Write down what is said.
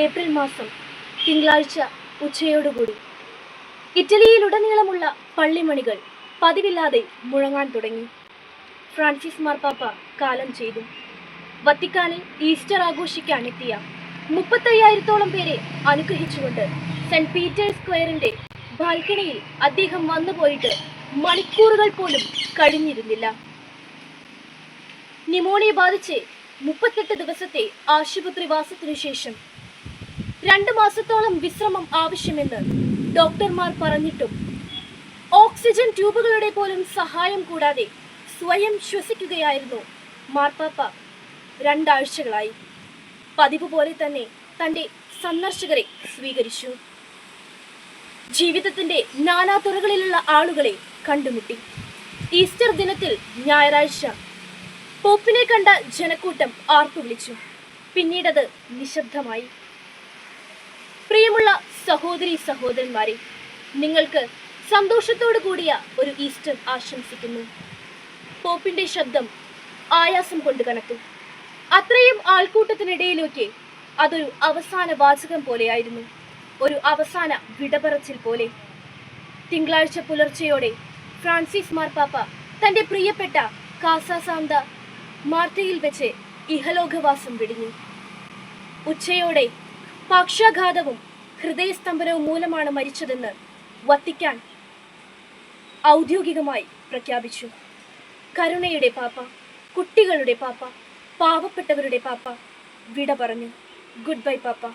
April മാസം തിങ്കളാഴ്ച ഉച്ചയോടുകൂടി ഇറ്റലിയിലുടനീളമുള്ള പള്ളിമണികൾ പതിവില്ലാതെ മുഴങ്ങാൻ തുടങ്ങി. ഫ്രാൻസിസ് മാർപ്പാപ്പ കാലം ചെയ്തു. വത്തിക്കാനിൽ ഈസ്റ്റർ ആഘോഷിക്കാനെത്തിയ 35,000-ഓളം പേരെ അനുഗ്രഹിച്ചുകൊണ്ട് സെന്റ് പീറ്റേഴ്സ് സ്ക്വയറിന്റെ ബാൽക്കണിയിൽ അദ്ദേഹം വന്നുപോയിട്ട് മണിക്കൂറുകൾ പോലും കഴിഞ്ഞിരുന്നില്ല. ന്യൂമോണിയ ബാധിച്ച് 38 ദിവസത്തെ ആശുപത്രിവാസത്തിനു ശേഷം 2 മാസത്തോളം വിശ്രമം ആവശ്യമെന്ന് ഡോക്ടർമാർ പറഞ്ഞിട്ടും ഓക്സിജൻ ട്യൂബുകളുടെ പോലും സഹായം കൂടാതെ സ്വയം ശ്വസിക്കുകയായിരുന്നു മാർപ്പാപ്പ 2 ആഴ്ചകളായി. പതിവ് പോലെ തന്നെ തൻ്റെ സന്ദർശകരെ സ്വീകരിച്ചു. ജീവിതത്തിന്റെ നാനാതുറകളിലുള്ള ആളുകളെ കണ്ടുമുട്ടി. ഈസ്റ്റർ ദിനത്തിൽ ഞായറാഴ്ച പോപ്പിനെ കണ്ട ജനക്കൂട്ടം ആർപ്പു വിളിച്ചു. പിന്നീടത് നിശബ്ദമായി. പ്രിയമുള്ള സഹോദരി സഹോദരന്മാരെ, നിങ്ങൾക്ക് സന്തോഷത്തോടു കൂടിയ ഒരു ഈസ്റ്റർ ആശംസിക്കുന്നു. പോപ്പിന്റെ ശബ്ദം ആയാസം കൊണ്ട് കനത്തു. അത്രയും ആൾക്കൂട്ടത്തിനിടയിലേക്ക് അതൊരു അവസാന വാചകം പോലെയായിരുന്നു, ഒരു അവസാന വിടപറച്ചിൽ പോലെ. തിങ്കളാഴ്ച പുലർച്ചെയോടെ ഫ്രാൻസിസ് മാർപ്പാപ്പ തന്റെ പ്രിയപ്പെട്ട കാസ സാന്ത മാർട്ടയിൽ വെച്ച് ഇഹലോകവാസം വെടിഞ്ഞു. ഉച്ചയോടെ പക്ഷാഘാതവും ഹൃദയസ്തംഭനവും മൂലമാണ് മരിച്ചതെന്ന് വത്തിക്കാൻ ഔദ്യോഗികമായി പ്രഖ്യാപിച്ചു. കരുണയുടെ പാപ്പ, കുട്ടികളുടെ പാപ്പ, പാവപ്പെട്ടവരുടെ പാപ്പ വിട പറഞ്ഞു. ഗുഡ് ബൈ പാപ്പ.